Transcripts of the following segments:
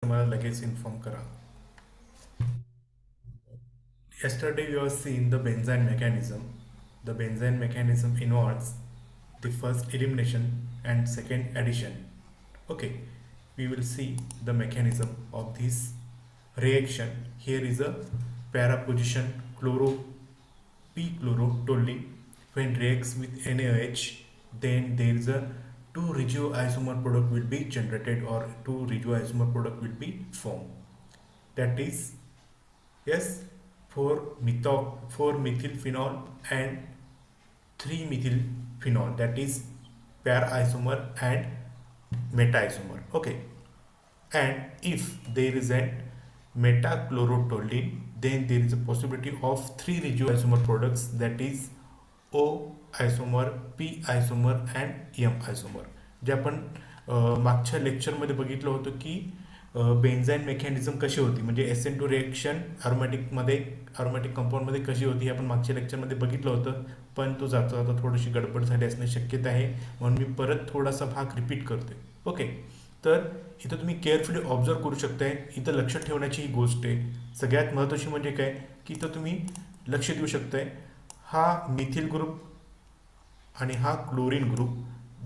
मला लगेच इन्फॉर्म करा. Yesterday we have seen the benzene mechanism. The benzene mechanism involves the first elimination and second addition. Okay, we will see the mechanism of this reaction. Here is a para position chloro p-chlorotoluene. When reacts with NaOH, then there is a two regioisomer product will be generated or two regioisomer product will be formed. That is, yes, 4 methyl phenol and 3 methyl phenol, that is para isomer and meta isomer. Okay, and if there is an metachlorotoluene, then there is a possibility of 3 regioisomer products, that is O isomer, P isomer and M isomer. जे आपण मागच्या लेक्चरमध्ये बघितलं होतं की बेन्झाईन mechanism कशी होती, म्हणजे SN2 रिएक्शन अरोमॅटिक कंपाऊंडमध्ये कशी होती हे आपण मागच्या लेक्चरमध्ये बघितलं होतं, पण तो जाता जाता थोडीशी गडबड झाली असण्याची शक्यता आहे, म्हणून मी परत थोडासा भाग रिपीट करतोय. ओके, तर इथं तुम्ही केअरफुली ऑब्झर्व करू शकताय. इथं लक्ष ठेवण्याची ही गोष्ट आहे. सगळ्यात महत्त्वाची म्हणजे काय की इथं तुम्ही लक्ष देऊ शकताय, हा मिथिल ग्रुप आणि हा क्लोरीन ग्रुप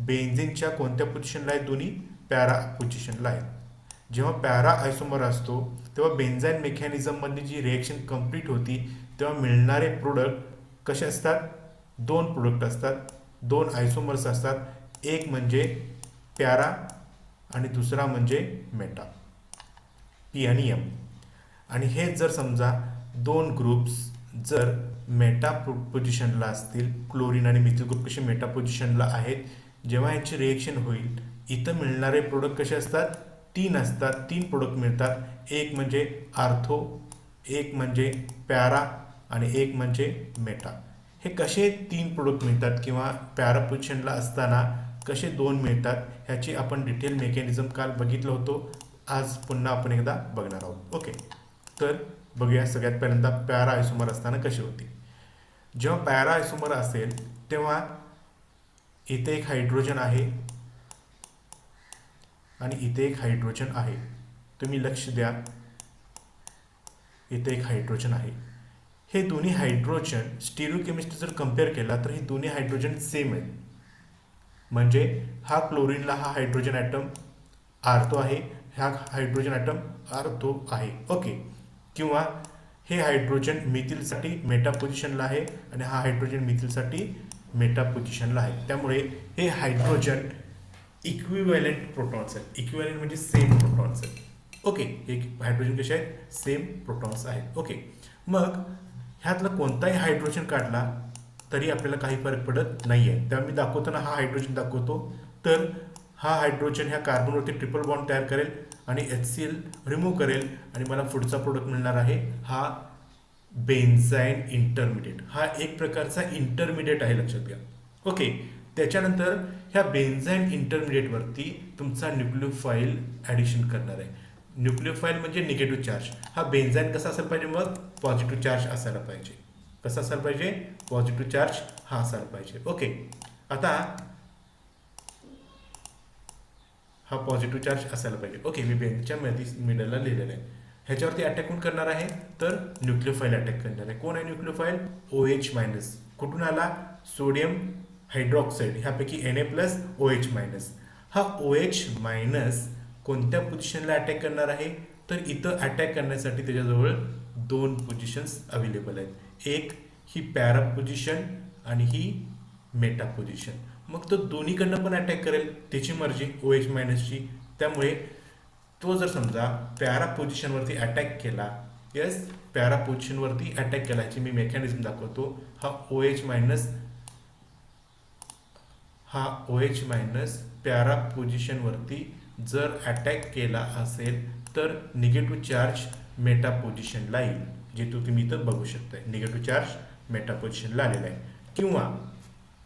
बेन्झीनच्या कोणत्या पोझिशनला आहेत? दोन्ही पॅरा पोझिशनला आहेत. जेव्हा पॅरा आयसोमर असतो तेव्हा बेन्झाईन मेकॅनिझममधली जी रिएक्शन कंप्लीट होती तेव्हा मिळणारे प्रोडक्ट कसे असतात? दोन प्रोडक्ट असतात, दोन आयसोमर्स असतात. एक म्हणजे पॅरा आणि दुसरा म्हणजे मेटा, पी आणि एम. आणि हे जर समजा दोन ग्रुप्स जर मेटा पोझिशनला असतील, क्लोरीन आणि मिथिल ग्रुप कसे मेटा पोझिशनला आहेत, जेव्हा यांची रिएक्शन होईल इथं मिळणारे प्रोडक्ट कसे असतात? तीन असतात. तीन प्रोडक्ट मिळतात. एक म्हणजे आर्थो, एक म्हणजे पॅरा आणि एक म्हणजे मेटा. हे कसे तीन प्रोडक्ट मिळतात किंवा पॅरा पोझिशनला असताना कसे दोन मिळतात ह्याची आपण डिटेल मेकॅनिझम काल बघितलं होतो. आज पुन्हा आपण एकदा बघणार आहोत. ओके, तर बघूया. सगळ्यात पहिल्यांदा पॅरा आयसोमर असताना कशी होती. जेव्हा पॅरा आयसोमर असेल तेव्हा इथे एक हायड्रोजन आहे आणि इथे एक हायड्रोजन आहे. तुम्ही लक्ष द्या, इथे एक हायड्रोजन आहे. हे दोन्ही हायड्रोजन स्टिरियोकेमिस्ट्री जर कम्पेअर केला तर हे दोन्ही हायड्रोजन सेम आहेत. म्हणजे हा क्लोरीनला हा हायड्रोजन ॲटम आर्थो आहे, हा हायड्रोजन ॲटम आर्थो आहे. ओके, किंवा हे हायड्रोजन मिथिलसाठी मेटा पोझिशनला आहे आणि हा हायड्रोजन मिथिलसाठी मेटा पोझिशनला आहे. त्यामुळे हे हायड्रोजन इक्विव्हॅलेंट प्रोटॉन्स आहेत. इक्विव्हॅलेंट म्हणजे सेम प्रोटॉन्स आहेत. ओके, हे हायड्रोजन कसे आहेत? सेम प्रोटॉन्स आहेत. ओके, मग ह्यातला कोणताही हायड्रोजन काढला तरी आपल्याला काही फरक पडत नाही आहे. तेव्हा मी दाखवताना हा हायड्रोजन दाखवतो, तर हा हायड्रोजन ह्या कार्बनवरती ट्रिपल बॉन्ड तयार करेल आणि HCl रिमूव्ह करेल आणि मला पुढचा प्रोडक्ट मिळणार आहे हा बेन्झाईन इंटरमिडिएट. हा एक प्रकारचा इंटरमिडिएट आहे, लक्षात घ्या. ओके, त्याच्यानंतर ह्या बेन्झाईन इंटरमिडिएटवरती तुमचा न्यूक्लिओफाईल ॲडिशन करणार आहे. न्यूक्लिओफाईल म्हणजे निगेटिव्ह चार्ज. हा बेन्झाईन कसा असायला पाहिजे? मग पॉझिटिव्ह चार्ज असायला पाहिजे. कसा असायला पाहिजे? पॉझिटिव्ह चार्ज हा असायला पाहिजे. ओके, आता हा पॉझिटिव्ह चार्ज असायला पाहिजे. ओके, मी बेनच्या मिडलला लिहिलेलं आहे. ह्याच्यावरती अटॅक कोण करणार आहे? तर न्यूक्लिओफाईल अटॅक करणार आहे. कोण आहे न्यूक्लिओफाईल? OH minus. कुठून आला? सोडियम हायड्रॉक्साईड ह्यापैकी Na+OH-. हा OH मायनस कोणत्या पोझिशनला अटॅक करणार आहे? तर इथं अटॅक करण्यासाठी त्याच्याजवळ दोन पोझिशन्स अवेलेबल आहेत. एक ही पॅरा पोझिशन आणि ही मेटा पोझिशन. मग तो दोन्हीकडनं पण अटॅक करेल, त्याची मर्जी OH-ची. त्यामुळे तो जर समजा पॅरा पोझिशनवरती अटॅक केला, यस, पॅरा पोझिशनवरती अटॅक केला, ह्याची मी मेकॅनिझम दाखवतो. हा OH- पॅरा पोझिशनवरती जर अटॅक केला असेल तर निगेटिव्ह चार्ज मेटा पोझिशनला येईल, जे तुम्ही इथं बघू शकताय. निगेटिव्ह चार्ज मेटा पोझिशनला आलेला आहे. किंवा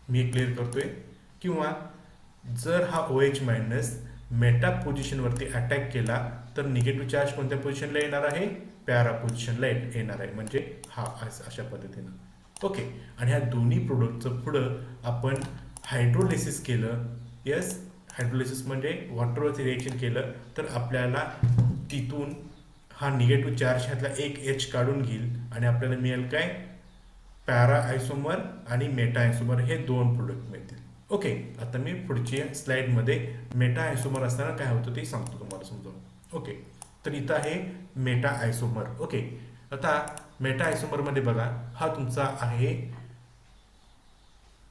मी क्लिअर करतोय, किंवा जर हा OH- मेटा पोझिशनवरती अटॅक केला तर निगेटिव्ह चार्ज कोणत्या पोझिशनला येणार आहे? पॅरा पोझिशनला येणार आहे. म्हणजे हा अशा पद्धतीनं. ओके, आणि ह्या दोन्ही प्रोडक्टचं पुढं आपण हायड्रोलिसिस केलं. यस, हायड्रोलिसिस म्हणजे वॉटरवरती रिएक्शन केलं तर आपल्याला तिथून हा निगेटिव्ह चार्ज ह्यातला एक एच काढून घेईल आणि आपल्याला मिळेल काय, पॅरा आयसोमर आणि मेटा आयसोमर हे दोन प्रोडक्ट मिळतील. ओके, आता मी पुढच्या स्लाइडमध्ये मेटा आयसोमर असताना काय होतं ते सांगतो तुम्हाला समजावून. ओके, तर इथं आहे मेटा आयसोमर. ओके, आता मेटा आयसोमरमध्ये बघा, हा तुमचा आहे,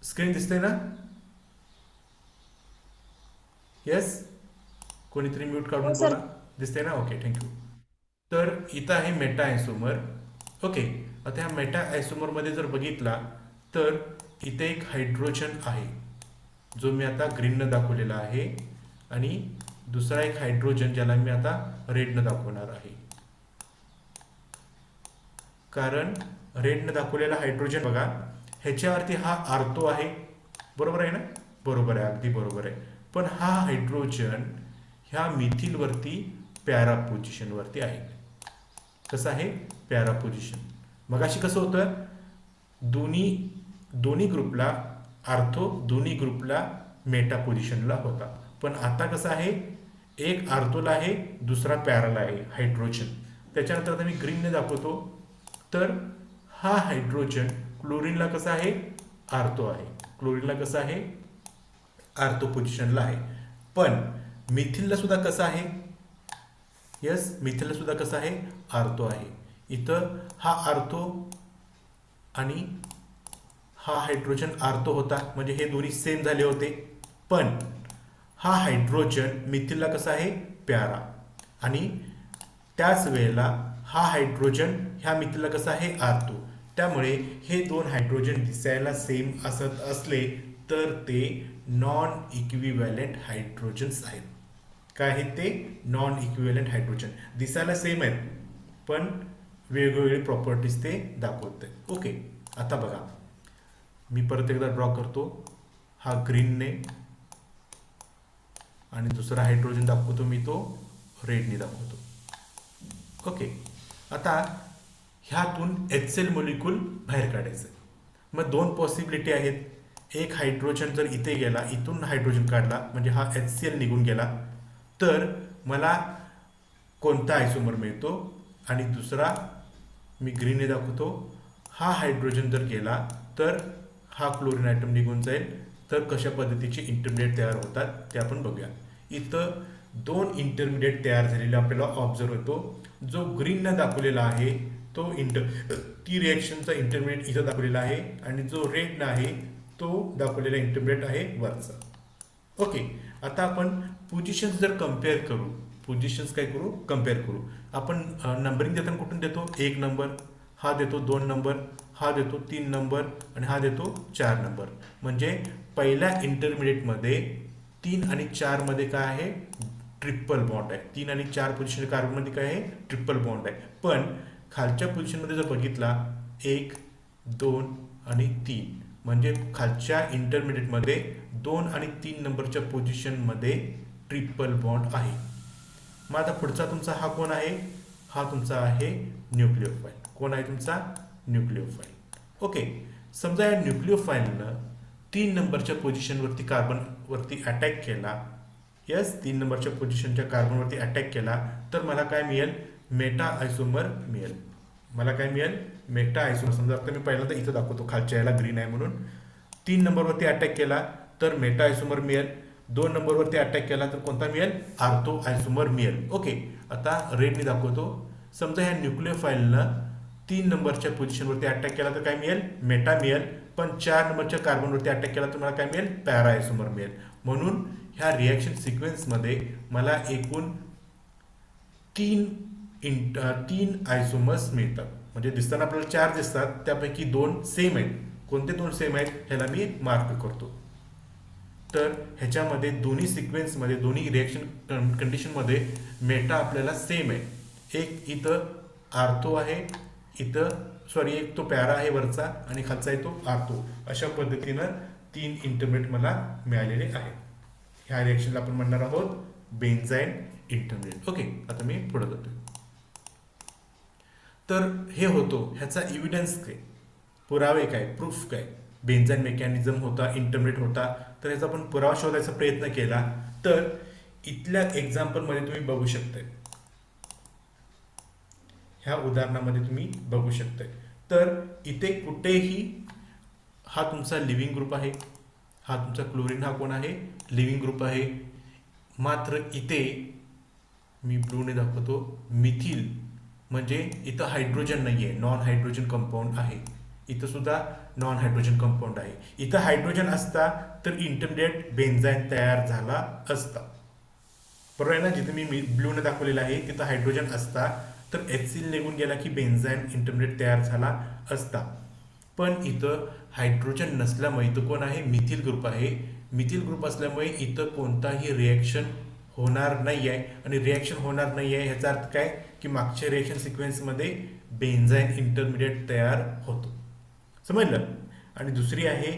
स्क्रीन दिसते ना? येस, कोणीतरी म्यूट हो काढून सर. बोला. दिसते ना? Okay, thank you. तर इथं आहे मेटा आयसोमर. ओके, आता ह्या मेटा आयसोमरमध्ये जर बघितला तर इथे एक हायड्रोजन आहे जो मी आता ग्रीननं दाखवलेला आहे आणि दुसरा एक हायड्रोजन ज्याला मी आता रेडनं दाखवणार आहे. कारण रेडनं दाखवलेला हायड्रोजन बघा, ह्याच्यावरती हा आर्थो आहे, बरोबर आहे ना? बरोबर आहे, अगदी बरोबर आहे. पण हा हायड्रोजन ह्या मिथिलवरती पॅरा पोझिशनवरती आहे. कसं आहे? Para position. मग अशी कसं होतं, दोन्ही ग्रुपला आर्थो, दोन्ही ग्रुपला मेटा पोझिशनला होता. पण आता कसं आहे, एक आर्थोला आहे, दुसरा पॅराला आहे हायड्रोजन. त्याच्यानंतर आता मी ग्रीनने दाखवतो. तर हा हायड्रोजन क्लोरीनला कसा आहे, आर्थो आहे. क्लोरीनला कसं आहे, आर्थो पोझिशनला आहे. पण मिथिलला सुद्धा कसं आहे, यस, मिथिलला सुद्धा कसं आहे, आर्थो आहे. इथं हा आर्थो आणि हा हायड्रोजन आर्थो होता, म्हणजे हे दोन्ही सेम झाले होते. पण हा हायड्रोजन मिथिलला कसा आहे, प्यारा. आणि त्याच वेळेला हा हायड्रोजन ह्या मिथिलला कसा आहे, आर्थो. त्यामुळे हे दोन हायड्रोजन दिसायला सेम असत असले तर ते नॉन इक्विव्हॅलेंट हायड्रोजन्स आहेत. काय आहेत ते? Non equivalent hydrogen. दिसायला सेम आहेत पण वेगवेगळे प्रॉपर्टीज ते दाखवते. ओके, आता बघा, मी परत एकदा ड्रॉ करतो. हा ग्रीनने आणि दुसरा हायड्रोजन दाखवतो मी, तो रेडने दाखवतो. ओके, आता ह्यातून HCl मॉलिक्यूल बाहेर काढायचं. मग दोन पॉसिबिलिटी आहेत. एक हायड्रोजन जर इथे गेला, इथून हायड्रोजन काढला म्हणजे हा HCl निघून गेला, तर मला कोणता आयसोमर मिळतो. आणि दुसरा मी ग्रीनने दाखवतो, हा हायड्रोजन जर गेला तर हा क्लोरीन आयटम निघून जाईल. तर कशा पद्धतीचे इंटरमिडिएट तयार होतात ते आपण बघूया. इथं दोन इंटरमिडिएट तयार झालेले आपल्याला ऑब्झर्व होतो. जो ग्रीननं दाखवलेला आहे तो ती रिएक्शनचा इंटरमिडिएट इथं दाखवलेला आहे आणि जो रेडनं आहे तो दाखवलेला इंटरमिडिएट आहे वरचा. ओके, आता आपण पोझिशन्स जर कम्पेअर करू, पोझिशन्स काय करू, कम्पेअर करू. आपण नंबरिंग देताना कुठून देतो, 1 नंबर, हा देतो 2 नंबर, हा देतो 3 नंबर आणि हा देतो 4 नंबर. म्हणजे पहिल्या इंटरमिडिएटमध्ये 3 आणि 4 मध्ये काय आहे, ट्रिपल बॉन्ड आहे. 3 आणि 4 पोझिशन कार्बनमध्ये काय आहे, ट्रिपल बॉन्ड आहे. पण खालच्या पोझिशनमध्ये जर बघितला 1, 2 आणि 3, म्हणजे खालच्या इंटरमिडिएटमध्ये 2 आणि 3 नंबरच्या पोझिशनमध्ये ट्रिपल बॉन्ड आहे. मग आता पुढचा तुमचा हा कोण आहे, हा तुमचा आहे न्यूक्लिओफाईल. कोण आहे तुमचा, न्यूक्लिओफाईल. ओके, समजा या न्यूक्लिओफाईलनं 3 नंबरच्या पोझिशनवरती कार्बनवरती अटॅक केला. यस, 3 नंबरच्या पोझिशनच्या कार्बनवरती अटॅक केला तर मला काय मिळेल, मेटा आयसोमर मिळेल. मला काय मिळेल, मेटा आयसोमर. समजा आता मी पहिल्यांदा इथं दाखवतो, खालच्या याला ग्रीन आहे म्हणून. 3 नंबरवरती अटॅक केला तर मेटा आयसोमर मिळेल. 2 नंबरवरती अटॅक केला तर कोणता मिळेल, आर्थो आयसोमर मिळेल. ओके, आता रेडनी दाखवतो. समजा ह्या न्यूक्लिओफाईलनं 3 नंबरच्या पोझिशनवरती अटॅक केला तर काय मिळेल, मेटा मिळेल. पण 4 नंबरच्या कार्बनवरती अटॅक केला तर मला काय मिळेल, पॅरा आयसोमर मिळेल. म्हणून ह्या रिॲक्शन सिक्वेन्समध्ये मला एकूण 3 आयसोमर्स मिळतात. म्हणजे दिसताना आपल्याला 4 दिसतात, त्यापैकी 2 सेम आहेत. कोणते 2 सेम आहेत ह्याला मी मार्क करतो. तर ह्याच्यामध्ये दोन्ही सिक्वेन्समध्ये, दोन्ही रिॲक्शन कंडिशनमध्ये मेटा आपल्याला सेम आहे. एक इथं आर्थो आहे, एक तो पॅरा आहे वरचा आणि खालचा आहे तो आर्थो. अशा पद्धतीनं 3 इंटरमिडिएट मला मिळालेले आहेत. ह्या रिॲक्शनला आपण म्हणणार आहोत बेन्झाईन इंटरमिडिएट. ओके, आता मी पुढे जातो. तर हे होतो, ह्याचा एव्हिडन्स काय, पुरावे काय, प्रूफ काय, बेन्झाईन मेकॅनिझम होता, इंटरमिडिएट होता. तर ह्याचा आपण पुरावा शोधायचा प्रयत्न केला. तर इथल्या एक्झाम्पलमध्ये तुम्ही बघू शकता, ह्या उदाहरणामध्ये तुम्ही बघू शकताय. तर इथे कुठेही हा तुमचा लिव्हिंग ग्रुप आहे, हा तुमचा क्लोरीन हा कोण आहे, लिव्हिंग ग्रुप आहे. मात्र इथे मी ब्लूने दाखवतो मिथिल, म्हणजे इथं हायड्रोजन नाही आहे, नॉन हायड्रोजन कंपाऊंड आहे. इथं सुद्धा नॉन हायड्रोजन कंपाऊंड आहे. इथं हायड्रोजन असता तर इंटरमिडिएट बेन्झाईन तयार झाला असता, बरोबर आहे ना. जिथे मी ब्लूने दाखवलेलं आहे तिथं हायड्रोजन असता तर HCl निघून गेला की बेन्झाईन इंटरमिडिएट तयार झाला असता. पण इथं हायड्रोजन नसल्यामुळे इथं कोण आहे, मिथिल ग्रुप आहे. मिथिल ग्रुप असल्यामुळे इथं कोणताही रिॲक्शन होणार नाही आहे. आणि रिॲक्शन होणार नाही आहे ह्याचा अर्थ काय की मागच्या रिॲक्शन सिक्वेन्समध्ये बेन्झाईन इंटरमिडिएट तयार होतो, समजलं. आणि दुसरी आहे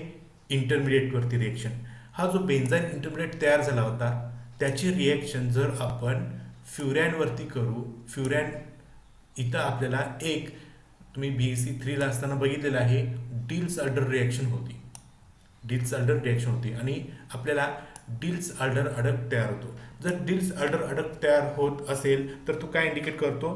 इंटरमिडिएटवरती रिॲक्शन. हा जो बेन्झाईन इंटरमिडिएट तयार झाला होता त्याची रिॲक्शन जर आपण फ्युरॅनवरती करू, फ्युरॅन इथं आपल्याला एक, तुम्ही BSc3ला असताना बघितलेलं आहे, डिल्स अल्डर रिॲक्शन होती. डिल्स अल्डर रिॲक्शन होती आणि आपल्याला डिल्स अल्डर अडक तयार होतो. जर डिल्स अल्डर अडक तयार होत असेल तर तो काय इंडिकेट करतो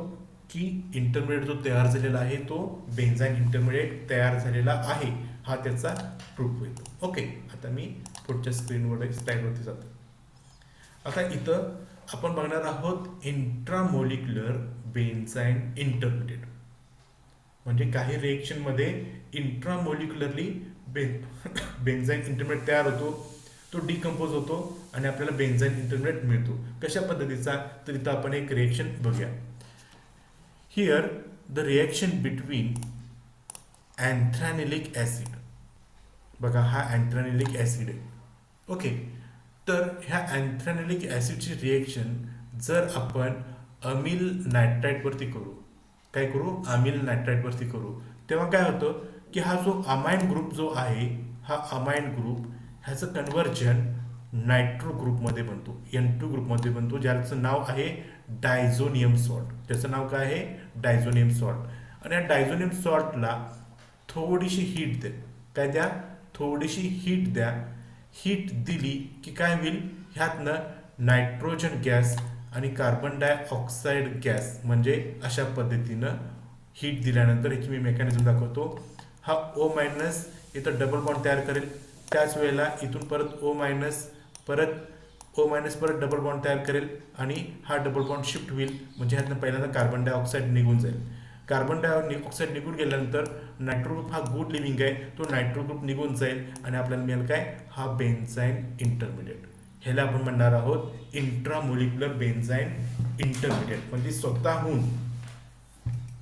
की इंटरमिडिएट जो तयार झालेला आहे तो बेन्झाईन इंटरमिडिएट तयार झालेला आहे, हा त्याचा प्रूफ होईल. ओके, आता मी पुढच्या स्क्रीनवर स्लाइडवरती जातो. आता इथं आपण बघणार आहोत इंट्रामोलिक्युलर बेन्झाईन इंटरमिडिएट. म्हणजे काही रिएक्शनमध्ये इंट्रामोलिक्युलरली बेन्झाईन इंटरमिडिएट तयार होतो, तो डिकम्पोज होतो आणि आपल्याला बेन्झाईन इंटरमिडिएट मिळतो. कशा पद्धतीचा, तर इथं आपण एक रिएक्शन बघूया. Here the reaction between anthranilic acid, बघा हा अँथ्रानिलिक ॲसिड आहे. ओके, तर ह्या अँथ्रानिलिक ॲसिडची रिएक्शन जर आपण अमिल नायट्राईटवरती करू, काय करू, अमिल नायट्राईटवरती करू, तेव्हा काय होतं की हा जो अमाइन ग्रुप जो आहे, हा अमाइन ग्रुप ह्याचं कन्व्हर्जन नायट्रो ग्रुपमध्ये बनतो, N2 ग्रुपमध्ये बनतो, ज्याचं नाव आहे डायझोनियम सॉल्ट. त्याचं नाव काय आहे, डायझोनियम सॉल्ट. आणि या डायझोनियम सॉल्टला थोडीशी हीट द्या, काय द्या, थोडीशी हीट द्या. हीट दिली की काय होईल, ह्यातनं नायट्रोजन गॅस आणि कार्बन डायऑक्साईड गॅस, म्हणजे अशा पद्धतीनं हीट दिल्यानंतर ह्याची मी मेकॅनिझम दाखवतो. हा O- इथं डबल बॉन्ड तयार करेल, त्याच वेळेला इथून परत O- परत डबल बॉन्ड तयार करेल आणि हा डबल बॉन्ड शिफ्ट होईल, म्हणजे ह्यातनं पहिल्यांदा कार्बन डायऑक्साईड निघून जाईल. कार्बन डायऑक्साईड निघून गेल्यानंतर नायट्रो ग्रुप हा गुड लिव्हिंग आहे, तो नायट्रो ग्रुप निघून जाईल आणि आपल्याला मिळेल काय, हा बेन्झाईन इंटरमिडिएट. ह्याला आपण म्हणणार आहोत इंट्रामोलिक्युलर बेन्झाईन इंटरमिडिएट, म्हणजे स्वतःहून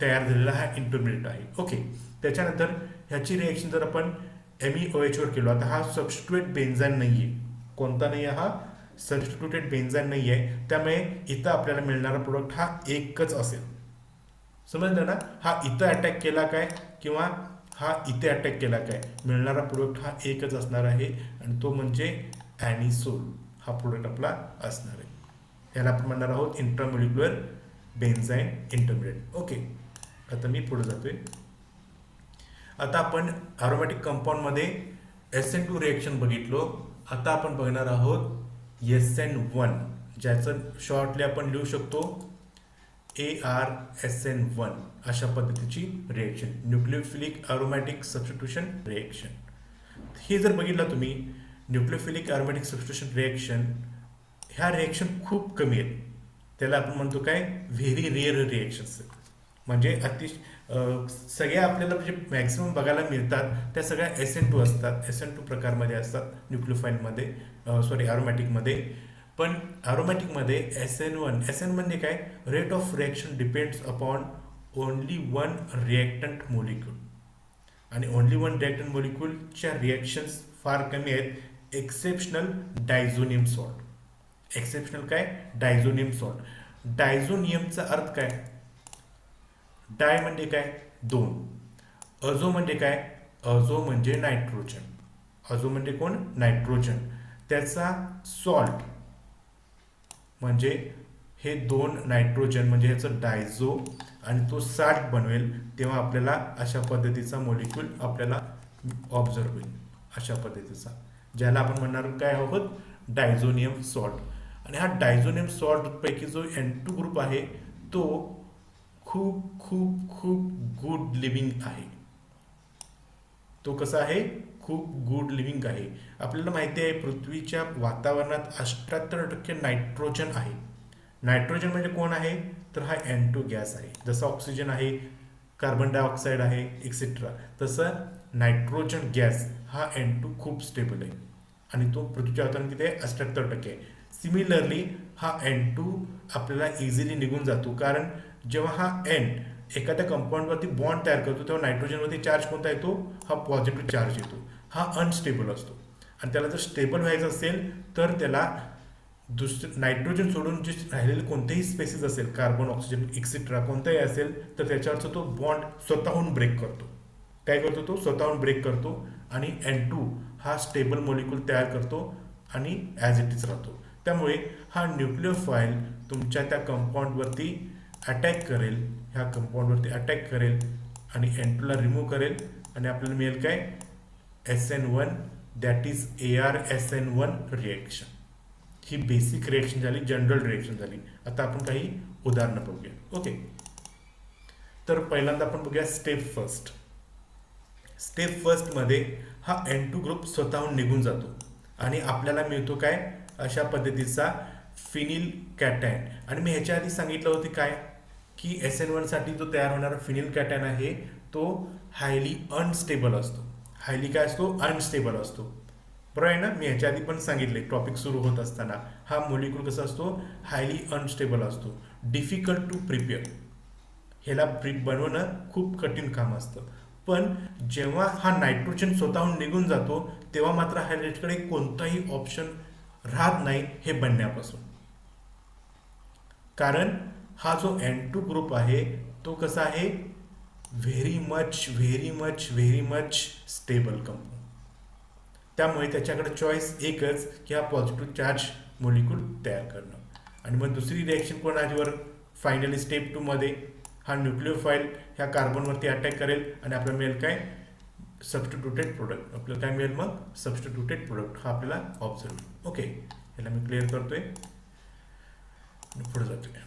तयार झालेला हा इंटरमिडिएट आहे. ओके, त्याच्यानंतर ह्याची रिएक्शन जर आपण MEOH वर केलो, आता हा सबस्टिट्यूट बेन्झाईन नाही आहे, कोणता नाही आहे, हा सबस्टिट्यूटेड बेन्झाईन नाही आहे, त्यामुळे इथं आपल्याला मिळणारा प्रोडक्ट हा एकच असेल, समजलं ना. हा इथं अटॅक केला काय किंवा हा इथे अटॅक केला काय, मिळणारा प्रोडक्ट हा एकच असणार आहे आणि तो म्हणजे ॲनिसोल हा प्रोडक्ट आपला असणार आहे. याला आपण म्हणणार आहोत इंट्रामोलिक्युलर बेन्झाईन इंटरमिडिएट. ओके, आता मी पुढे जातोय. आता आपण अरोमॅटिक कंपाऊंडमध्ये SN2 रिएक्शन बघितलो. आता आपण बघणार आहोत SN1, ज्याचं शॉर्टली आपण लिहू शकतो ArSN1, अशा पद्धतीची reaction, nucleophilic aromatic substitution reaction. हे जर बघितलं तुम्ही, न्यूक्लियोफिलिक अरोमॅटिक सबस्टिट्यूशन रिएक्शन, ह्या रिएक्शन खूप कमी आहेत, त्याला आपण म्हणतो काय, व्हेरी रेअर रिएक्शन्स, म्हणजे सगळ्या आपल्याला म्हणजे मॅक्सिमम बघायला मिळतात त्या सगळ्या SN2 असतात, SN2 प्रकारमध्ये असतात न्यूक्लियोफाईलमध्ये, अरोमॅटिकमध्ये. पण अरोमॅटिकमध्ये SN1 म्हणजे काय, rate of reaction depends upon only one reactant molecule, आणि ओनली वन रिएक्टंट मोलिक्यूलच्या रिएक्शन्स फार कमी आहेत, एक्सेप्शनल डायझोनियम सॉल्ट. एक्सेप्शनल काय, डायझोनियम सॉल्ट. डायझोनियमचा अर्थ काय, डाय म्हणजे काय, दोन, अझो म्हणजे काय, अझो म्हणजे नायट्रोजन, अझो म्हणजे कोण, नायट्रोजन, त्याचा सॉल्ट म्हणजे हे दोन नायट्रोजन, म्हणजे ह्याचं डायझो, आणि तो साल्ट बनवेल तेव्हा आपल्याला अशा पद्धतीचा मोलिक्यूल आपल्याला ऑब्झर्व होईल, अशा पद्धतीचा, ज्याला आपण म्हणणार काय आहोत, डायझोनियम सॉल्ट. आणि हा डायझोनियम सॉल्ट पैकी जो N2 ग्रुप आहे तो खूप खूप खूप गुड लिव्हिंग आहे. तो कसा आहे? खूप गुड लिव्हिंग आहे. आपल्याला माहिती आहे पृथ्वीच्या वातावरणात 78% नायट्रोजन आहे. नायट्रोजन म्हणजे कोण आहे? तर हा N2 गॅस आहे. जसं ऑक्सिजन आहे, कार्बन डायऑक्साईड आहे, एक्सेट्रा, तसं नायट्रोजन गॅस हा N2 खूप स्टेबल आहे आणि तो पृथ्वीच्या वातावरणात किती आहे? 78% आहे. सिमिलरली हा N2 आपल्याला इझिली निघून जातो, कारण जेव्हा हा N एखाद्या कंपाऊंडवरती बॉन्ड तयार करतो तेव्हा नायट्रोजनवरती चार्ज कोणता येतो? हा पॉझिटिव्ह चार्ज येतो. हा अनस्टेबल असतो आणि त्याला जर स्टेबल व्हायचं असेल तर त्याला नायट्रोजन सोडून जे राहिलेले कोणतेही स्पेसिस असेल, कार्बन, ऑक्सिजन, एक्सेट्रा कोणताही असेल, तर त्याच्यावरचा तो बॉन्ड स्वतःहून ब्रेक करतो. काय करतो? तो स्वतःहून ब्रेक करतो आणि N2 हा स्टेबल मॉलिक्यूल तयार करतो आणि ॲज इट इज राहतो. त्यामुळे हा न्यूक्लिओफाईल तुमच्या त्या कंपाऊंडवरती अटॅक करेल, ह्या कंपाऊंडवरती अटॅक करेल आणि N2 ला रिमूव्ह करेल आणि आपल्याला मिळेल काय? SN1, that is ArSN1 reaction. He basic reaction झाली, जनरल रिएक्शन झाली. आता आपण काही उदाहरणं बघूया. ओके, तर पहिल्यांदा आपण बघूया स्टेप फर्स्ट. स्टेप फर्स्टमध्ये हा N2 ग्रुप स्वतःहून निघून जातो आणि आपल्याला मिळतो काय? अशा पद्धतीचा फिनिल कॅटायन. आणि मी ह्याच्या आधी सांगितलं होतं काय, की SN1 साठी जो तयार होणारा फिनिल कॅटायन आहे तो हायली अनस्टेबल असतो. हायली काय असतो? अनस्टेबल असतो. बरोबर आहे ना? मी ह्याच्या आधी पण सांगितले टॉपिक सुरू होत असताना, हा मोलिक्यूल कसा असतो? हायली अनस्टेबल असतो, डिफिकल्ट टू प्रिपेअर. ह्याला बनवणं खूप कठीण काम असतं. पण जेव्हा हा नायट्रोजन स्वतःहून निघून जातो तेव्हा मात्र ह्याच्याकडे कोणताही ऑप्शन राहत नाही हे बनण्यापासून. कारण हा जो N2 ग्रुप आहे तो कसा आहे? Very much very much very much stable compound. त्यामुळे त्याच्याकडे चॉईस एकच की हा पॉझिटिव्ह चार्ज मोलिक्यूल तयार करणं. आणि मग दुसरी रिॲक्शन कोण आजवर? फायनली स्टेप 2 मध्ये हा न्यूक्लिओफाईल ह्या कार्बनवरती अटॅक करेल आणि आपल्याला मिळेल काय? Substituted product. आपल्याला काय मिळेल मग? सबस्टिट्यूटेड प्रोडक्ट हा आपल्याला ऑब्झर्व. ओके, ह्याला मी क्लिअर करतोय, पुढे जातोय.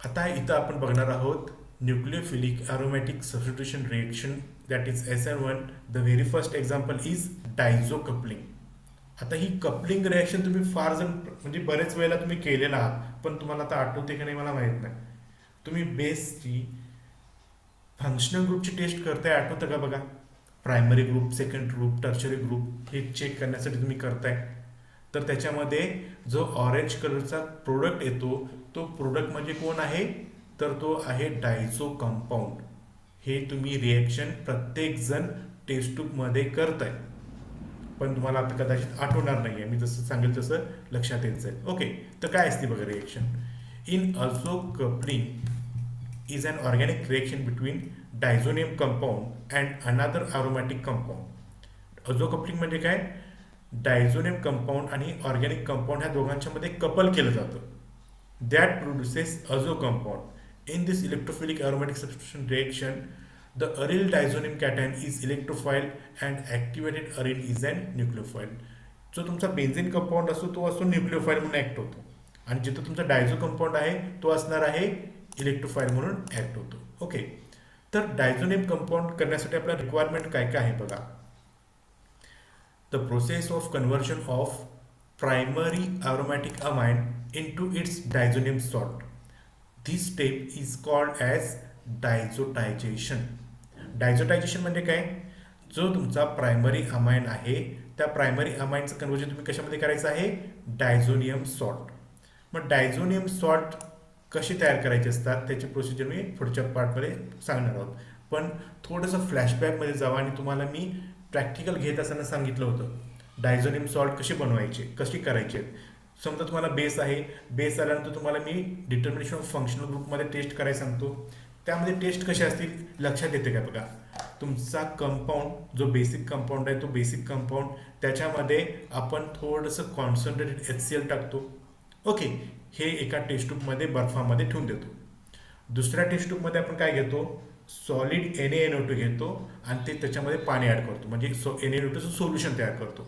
आता इथं आपण बघणार आहोत nucleophilic aromatic substitution reaction, that is SN1. The very first example is डायझो coupling. आता ही कपलिंग रिॲक्शन तुम्ही फार जण म्हणजे बरेच वेळेला तुम्ही केलेला आहात, पण तुम्हाला आता आठवते की नाही मला माहीत नाही. तुम्ही बेसची फंक्शनल ग्रुपची टेस्ट करताय, आठवतं का बघा? Primary group, second group, tertiary group हे चेक करण्यासाठी तुम्ही करताय. तर त्याच्यामध्ये जो ऑरेंज कलरचा प्रोडक्ट येतो तो प्रोडक्ट म्हणजे कोण आहे? तर तो आहे डायझो कंपाऊंड. हे तुम्ही रिएक्शन प्रत्येक जण टेस्ट ट्यूबमध्ये करताय, पण तुम्हाला आता कदाचित आठवणार नाहीये. मी जसं सांगेल तसं लक्षात येत जाईल. ओके, तर काय असते बघा reaction? In azo coupling is an organic reaction between diazonium compound and another aromatic compound. Azo coupling म्हणजे काय? डायझोनियम कंपाऊंड आणि ऑर्गॅनिक कंपाऊंड ह्या दोघांच्या मध्ये कपल केलं जातं. That produces azo compound. In this electrophilic aromatic substitution reaction, the aryl diazonium cation is electrophile and activated aryl is an nucleophile. जो तुमचा बेन्झीन कंपाऊंड असतो तो असतो न्यूक्लिओफाईल म्हणून ऍक्ट होतो आणि जिथं तुमचा डायझो कंपाऊंड आहे तो असणार आहे इलेक्ट्रोफाईल म्हणून ऍक्ट होतो. ओके, तर डायझोनियम कंपाऊंड करण्यासाठी आपल्याला रिक्वायरमेंट काय काय आहे बघा. The process of conversion of primary aromatic amine into its diazonium salt. This step is called as डायझोटायझेशन. डायझोटायझेशन म्हणजे काय? जो तुमचा प्रायमरी अमाइन आहे त्या प्रायमरी अमाइनचं कन्वर्जन तुम्ही कशामध्ये करायचं आहे? Diazonium salt. मग डायझोनियम सॉल्ट कशी तयार करायचे असतात त्याची प्रोसिजर मी पुढच्या पार्टमध्ये सांगणार आहोत. पण थोडंसं फ्लॅशबॅकमध्ये जावं आणि तुम्हाला मी प्रॅक्टिकल घेत असताना सांगितलं होतं डायझोनियम सॉल्ट कशी बनवायचे, कशी करायचे. समजा तुम्हाला बेस आहे, बेस आल्यानंतर तुम्हाला मी डिटर्मिनेशन ऑफ फंक्शनल ग्रुपमध्ये टेस्ट करायला सांगतो. त्यामध्ये टेस्ट कशा असतील लक्षात येते का बघा. तुमचा कंपाऊंड जो बेसिक कंपाऊंड आहे तो बेसिक कंपाऊंड त्याच्यामध्ये आपण थोडंसं कॉन्सन्ट्रेटेड HCl टाकतो. ओके, हे एका टेस्ट ट्यूबमध्ये बर्फामध्ये ठेवून देतो. दुसऱ्या टेस्ट ट्यूबमध्ये आपण काय घेतो? सॉलिड NaNO2 घेतो आणि ते त्याच्यामध्ये पाणी ॲड करतो, म्हणजे NaNO2चं सोल्युशन तयार करतो.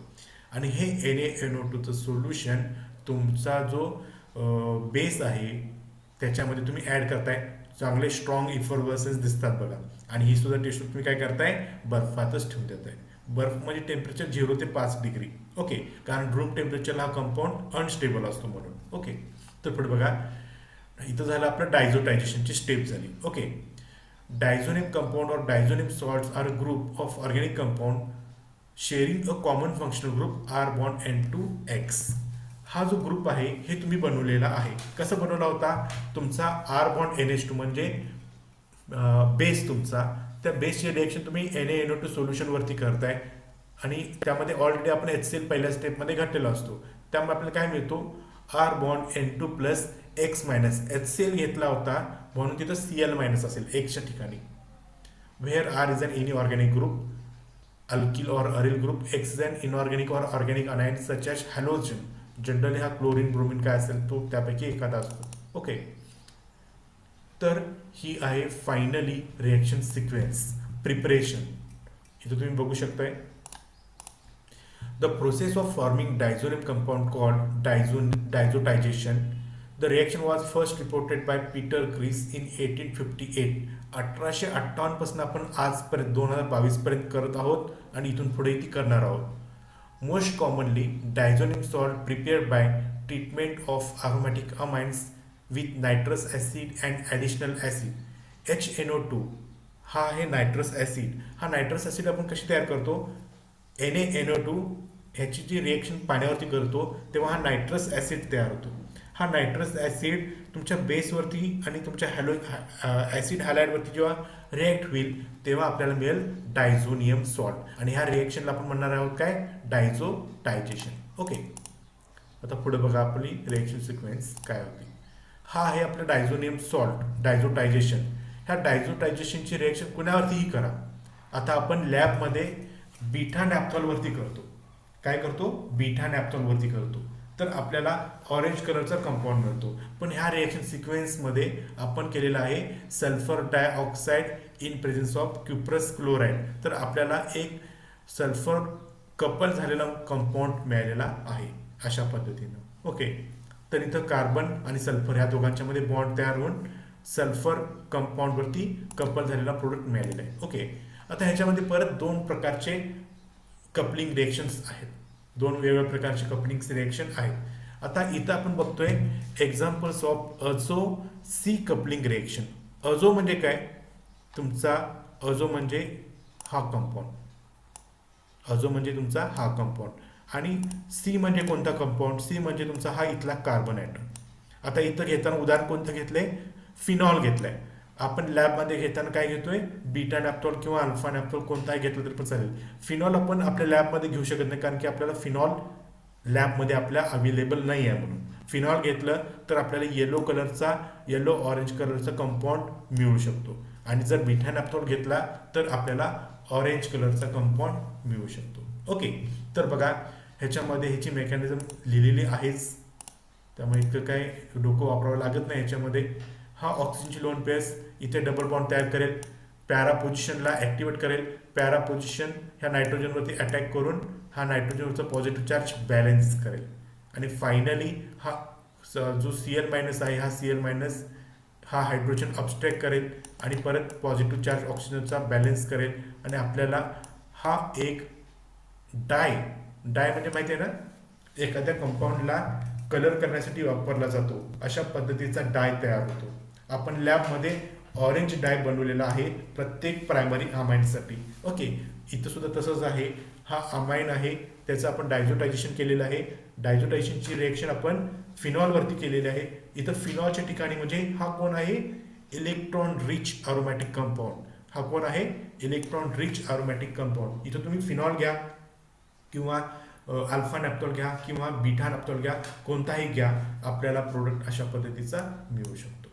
आणि हे NaNO2चं सोल्युशन तुमचा जो बेस आहे त्याच्यामध्ये तुम्ही ॲड करताय. चांगले स्ट्रॉंग इफर्वर्सन्स दिसतात बघा. आणि ही सुद्धा टेस्ट तुम्ही काय करताय, बर्फातच ठेवून देताय. बर्फ म्हणजे टेम्परेचर 0 ते 5 डिग्री. ओके, कारण रूम टेम्परेचरला हा कंपाऊंड अनस्टेबल असतो म्हणून. ओके, तर पुढे बघा, इथं झालं आपलं डायझोटायझेशनची स्टेप झाली. ओके, डायझोनियम कंपाऊंड और diazonium salts are a group of organic compound sharing a common functional group R bond N2X. हा जो ग्रुप आहे हे तुम्ही बनवलेला आहे. कसं बनवला होता, तुमचा आर बॉन्ड NH2 म्हणजे बेस तुमचा, त्या बेसची रिएक्शन तुम्ही NaNO2 सोल्युशनवरती करताय आणि त्यामध्ये ऑलरेडी आपण HCl पहिल्या स्टेपमध्ये घातलेला असतो. त्यामुळे आपल्याला काय मिळतो, R bond N2 plus X minus. HCl घेतला होता म्हणून तिथं Cl मायनस असेल एक्सच्या ठिकाणी. Where R is an inorganic group, alkyl or aryl group. X is an inorganic or organic anion such as halogen. Generally हा क्लोरीन ब्रोमिन काय असेल तो त्यापैकी एखादा असतो. ओके, तर ही आहे फायनली रिएक्शन सिक्वेन्स प्रिपरेशन. इथं तुम्ही बघू शकताय, the process of forming diazonium compound called diazotisation. The reaction was first reported by Peter Griess in 1858. 1858 पासून आपण आजपर्यंत 2022 पर्यंत करत आहोत आणि इथून पुढे ती करणार आहोत. Most commonly diazonium salt prepared bye treatment of aromatic amines with nitrous acid and additional acid. HNO2 हा आहे नायट्रस ॲसिड. हा नायट्रस ॲसिड आपण कशी तयार करतो, NaNO2 ह्याची जी रिएक्शन पाण्यावरती करतो तेव्हा हा नायट्रस ॲसिड तयार होतो. हा नायट्रस ॲसिड तुमच्या बेसवरती आणि तुमच्या ॲसिड हॅलाइडवरती जेव्हा रिॲक्ट होईल तेव्हा आपल्याला मिळेल डायझोनियम सॉल्ट. आणि ह्या रिएक्शनला आपण म्हणणार आहोत काय, डायझोटायझेशन. ओके, आता पुढे बघा आपली रिएक्शन सिक्वेन्स काय होती. हा आहे आपलं डायझोनियम सॉल्ट डायझोटायझेशन. ह्या डायझोटायझेशनची रिएक्शन कुणावरतीही करा. आता आपण लॅबमध्ये बीटा नॅप्थॉलवरती करतो. काय करतो, बीटा नॅप्थॉलवरती करतो तर आपल्याला ऑरेंज कलरचा कंपाऊंड मिळतो. पण ह्या रिएक्शन सिक्वेन्समध्ये आपण केलेला आहे sulphur dioxide in presence of cuprous chloride. तर आपल्याला एक सल्फर कपल झालेला कंपाऊंड मिळालेला आहे अशा पद्धतीनं. ओके, तर इथं कार्बन आणि सल्फर ह्या दोघांच्या मध्ये बॉन्ड तयार होऊन सल्फर कंपाऊंडवरती कपल झालेला प्रोडक्ट मिळालेला आहे. ओके, आता ह्याच्यामध्ये परत 2 प्रकारचे कपलिंग रिएक्शन्स आहेत. 2 वेगवेगळ्या प्रकारचे कपलिंग रिएक्शन आहेत. आता इथं आपण बघतोय एक्झाम्पल्स ऑफ अझो सी कपलिंग रिएक्शन. अझो म्हणजे काय, तुमचा अझो म्हणजे हा कंपाऊंड, अझो म्हणजे तुमचा हा कंपाऊंड. आणि सी म्हणजे कोणता कंपाऊंड, सी म्हणजे तुमचा हा इथला कार्बन ॲटम. आता इथं घेताना उदाहरण कोणतं घेतलंय, फिनॉल घेतलंय. आपण लॅबमध्ये घेताना काय घेतोय, बीटा नॅप्थॉल किंवा अल्फा नॅप्थॉल कोणताही घेतलं तरी पण चालेल. फिनॉल आपण आपल्या लॅबमध्ये घेऊ शकत नाही कारण की आपल्याला फिनॉल लॅबमध्ये आपल्या अवेलेबल नाही आहे. म्हणून फिनॉल घेतलं तर आपल्याला येलो ऑरेंज कलरचा कंपाऊंड मिळू शकतो. आणि जर बीटा नॅप्थॉल घेतला तर आपल्याला ऑरेंज कलरचा कंपाऊंड मिळू शकतो. ओके, तर बघा ह्याच्यामध्ये ह्याची मेकॅनिझम लिहिलेली आहेच त्यामुळे इतकं काय डोकं वापरावं लागत नाही ह्याच्यामध्ये. हा ऑक्सिजनची लोन पेअर्स इथे डबल बॉन्ड तयार करेल, पॅरा पोझिशनला ॲक्टिवेट करेल. पॅरा पोझिशन ह्या नायट्रोजनवरती अटॅक करून हा नायट्रोजनवरचा पॉझिटिव्ह चार्ज बॅलन्स करेल. आणि फायनली हा जो Cl मायनस आहे हा Cl मायनस हा हायड्रोजन अबस्ट्रॅक्ट करेल आणि परत पॉझिटिव्ह चार्ज ऑक्सिजनचा बॅलन्स करेल. आणि आपल्याला हा एक डाय म्हणजे माहिती आहे ना, एखाद्या कंपाऊंडला कलर करण्यासाठी वापरला जातो अशा पद्धतीचा डाय तयार होतो. आपण लॅबमध्ये ऑरेंज डाय बनवलेला आहे प्रत्येक प्रायमरी अमाइनसाठी. ओके, इथं सुद्धा तसंच आहे. हा अमाइन आहे त्याचं आपण डायझोटायझेशन केलेलं आहे. डायझोटायझेशनची रिएक्शन आपण फिनॉलवरती केलेली आहे. इथं फिनॉलच्या ठिकाणी म्हणजे हा कोण आहे, इलेक्ट्रॉन रिच अरोमॅटिक कंपाऊंड. हा कोण आहे, इलेक्ट्रॉन रिच अरोमॅटिक कंपाऊंड. इथं तुम्ही फिनॉल घ्या किंवा अल्फा नॅप्थॉल घ्या किंवा बीटा नॅप्थॉल घ्या, कोणताही घ्या, आपल्याला प्रोडक्ट अशा पद्धतीचा मिळू शकतो.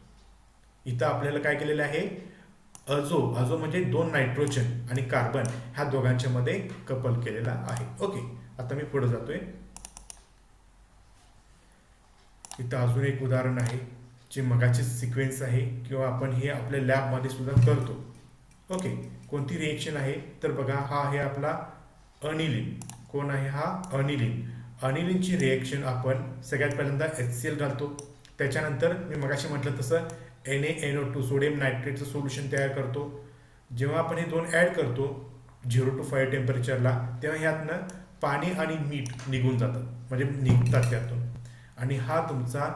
इथं आपल्याला काय केलेलं आहे, अझो म्हणजे 2 नायट्रोजन आणि कार्बन ह्या दोघांच्या मध्ये कपल केलेला आहे. ओके, आता मी पुढे जातोय. इथं अजून एक उदाहरण आहे जे मगाची सिक्वेन्स आहे किंवा आपण हे आपल्या लॅबमध्ये सुद्धा करतो. ओके, कोणती रिएक्शन आहे तर बघा, हा आहे आपला अनिलीन. कोण आहे हा, अनिलीन. अनिलीनची रिएक्शन आपण सगळ्यात पहिल्यांदा HCl घालतो. त्याच्यानंतर मी मगाशी म्हटलं तसं NaNO2 सोडियम नायट्रेटचं सोल्युशन तयार करतो. जेव्हा आपण हे दोन ॲड करतो 0 to 5 टेम्परेचरला, तेव्हा ह्यातनं पाणी आणि मीठ निघून जातात, म्हणजे निघतात त्यातून, आणि हा तुमचा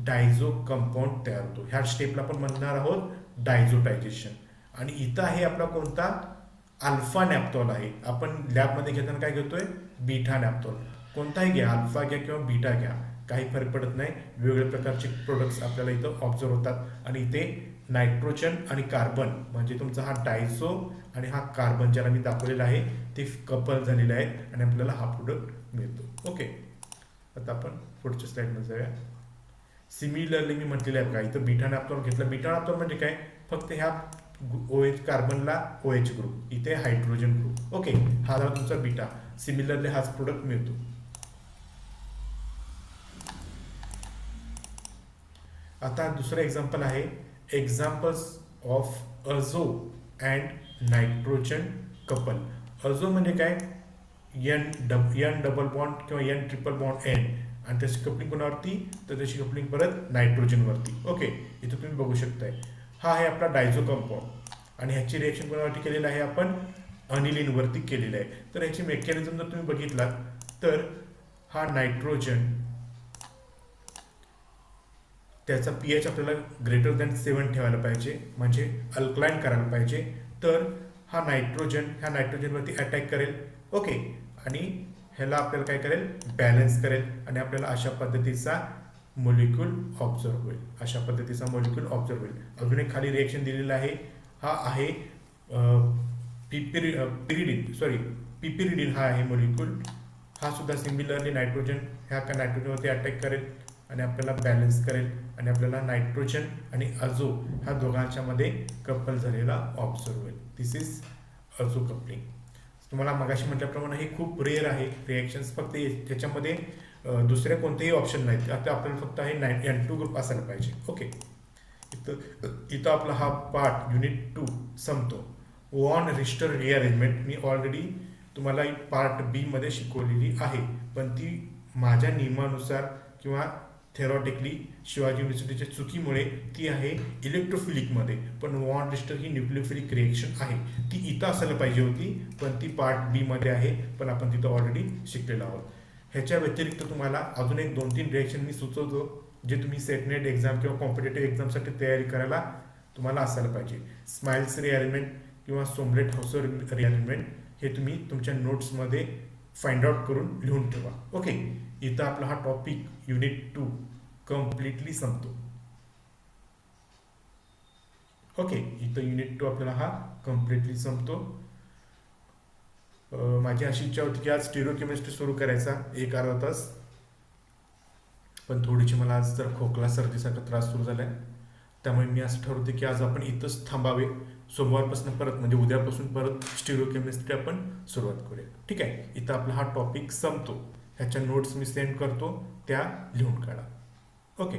डायझो कंपाऊंड तयार होतो. ह्या स्टेपला आपण म्हणणार आहोत डायझोटायझेशन. आणि इथं आहे आपला कोणता अल्फा नॅप्थॉल आहे. आपण लॅबमध्ये घेताना काय घेतोय बीटा नॅप्थॉल. कोणताही घ्या, अल्फा घ्या किंवा बीटा घ्या, काही फरक पडत नाही. वेगवेगळ्या प्रकारचे प्रोडक्ट्स आपल्याला इथं ऑब्झर्व होतात. आणि इथे नायट्रोजन आणि कार्बन म्हणजे तुमचा हा डायझो आणि हा कार्बन ज्याला मी दाखवलेला आहे ते कपल झालेले आहेत आणि आपल्याला हा प्रोडक्ट मिळतो. ओके, आता आपण पुढच्या स्लाइडमध्ये जाऊया. सिमिलरली मी म्हटलेलं आहे बघा, इथं बीटा नॅप्थॉल घेतलं. बीटा नॅप्थॉल म्हणजे काय, फक्त ह्या OH कार्बनला OH ग्रुप, इथे हायड्रोजन ग्रुप. ओके, हा झाला तुमचा बीटा. सिमिलरली हाच प्रोडक्ट मिळतो. आता दुसरं एक्झाम्पल आहे examples of azo and nitrogen couple. Azo म्हणजे काय, एन डबल बॉन्ड किंवा N ट्रिपल बॉन्ड N, आणि त्याची कपलिंग कोणावरती, तर त्याची कपलिंग परत नायट्रोजनवरती. ओके, इथं तुम्ही बघू शकताय हा आहे आपला डायझो कंपाऊंड, आणि ह्याची रिएक्शन कोणावरती केलेलं आहे, आपण अनिलीनवरती केलेलं आहे. तर ह्याची मेकॅनिझम जर तुम्ही बघितलात तर हा नायट्रोजन, त्याचा pH आपल्याला ग्रेटर दॅन 7 ठेवायला पाहिजे, म्हणजे अल्कलाईन करायला पाहिजे. तर हा नायट्रोजन ह्या नायट्रोजनवरती अटॅक करेल. ओके, आणि ह्याला आपल्याला काय करेल, बॅलन्स करेल, आणि आपल्याला अशा पद्धतीचा मॉलिक्यूल ऑब्झर्व होईल. अशा पद्धतीचा मॉलिक्यूल ऑब्झर्व होईल. अजून एक खाली रिएक्शन दिलेला आहे, हा आहे पिपिरिडिन हा आहे मॉलिक्यूल. हा सुद्धा सिमिलरली नायट्रोजन ह्या नायट्रोजनवरती अटॅक करेल आणि आपल्याला बॅलन्स करेल, आणि आपल्याला नायट्रोजन आणि अझो ह्या दोघांच्या मध्ये कपल झालेला ऑब्झर्व होईल. दिस इज अझो कपलिंग. तुम्हाला मगाशी म्हटल्याप्रमाणे हे खूप रेअर आहे रिएक्शन्स, फक्त त्याच्यामध्ये दुसरे कोणतेही ऑप्शन नाहीत. आता आपल्याला फक्त आहे N2 ग्रुप असायला पाहिजे. ओके, इथं आपला हा पार्ट युनिट 2 संपतो. वॉन रिस्टर रिअरेंजमेंट मी ऑलरेडी तुम्हाला पार्ट बी मध्ये शिकवलेली आहे, पण ती माझ्या नियमानुसार किंवा थेरॉटिकली शिवाजी युनिव्हर्सिटीच्या चुकीमुळे ती आहे इलेक्ट्रोफिलिकमध्ये, पण वॉन रिस्टर ही न्यूक्लियोफिलिक रिएक्शन आहे. ती इथं असायला पाहिजे होती, पण ती पार्ट बी मध्ये आहे, पण आपण तिथं ऑलरेडी शिकलेलो आहोत. ह्याच्या व्यतिरिक्त तुम्हाला अजून एक 2-3 रिएक्शन मी सुचवतो जे तुम्ही सेटनेट एक्झाम किंवा कॉम्पिटेटिव्ह एक्झामसाठी तयारी करायला तुम्हाला असायला पाहिजे. स्माइल्स रिअरेंजमेंट किंवा सोमलेट हाउसर रिअरेंजमेंट हे तुम्ही तुमच्या नोट्समध्ये फाइंड आउट करून लिहून ठेवा. ओके, इथं आपला हा टॉपिक युनिट 2 कम्प्लिटली संपतो. ओके, इथं युनिट 2 आपल्याला हा कम्प्लिटली संपतो. माझी अशी इच्छा होती की आज स्टिरियोकेमिस्ट्री सुरू करायचा 1-अर्धा तास, पण थोडीशी मला आज जर खोकला सर्दीसारखा त्रास सुरू झाला आहे, त्यामुळे मी असं ठरवते की आज आपण इथंच थांबावे. सोमवारपासून परत म्हणजे उद्यापासून परत स्टिरियोकेमिस्ट्री आपण सुरुवात करूया. ठीक आहे, इथं आपला हा टॉपिक संपतो. ह्याच्या नोट्स मी सेंड करतो, त्या लिहून काढा. ओके.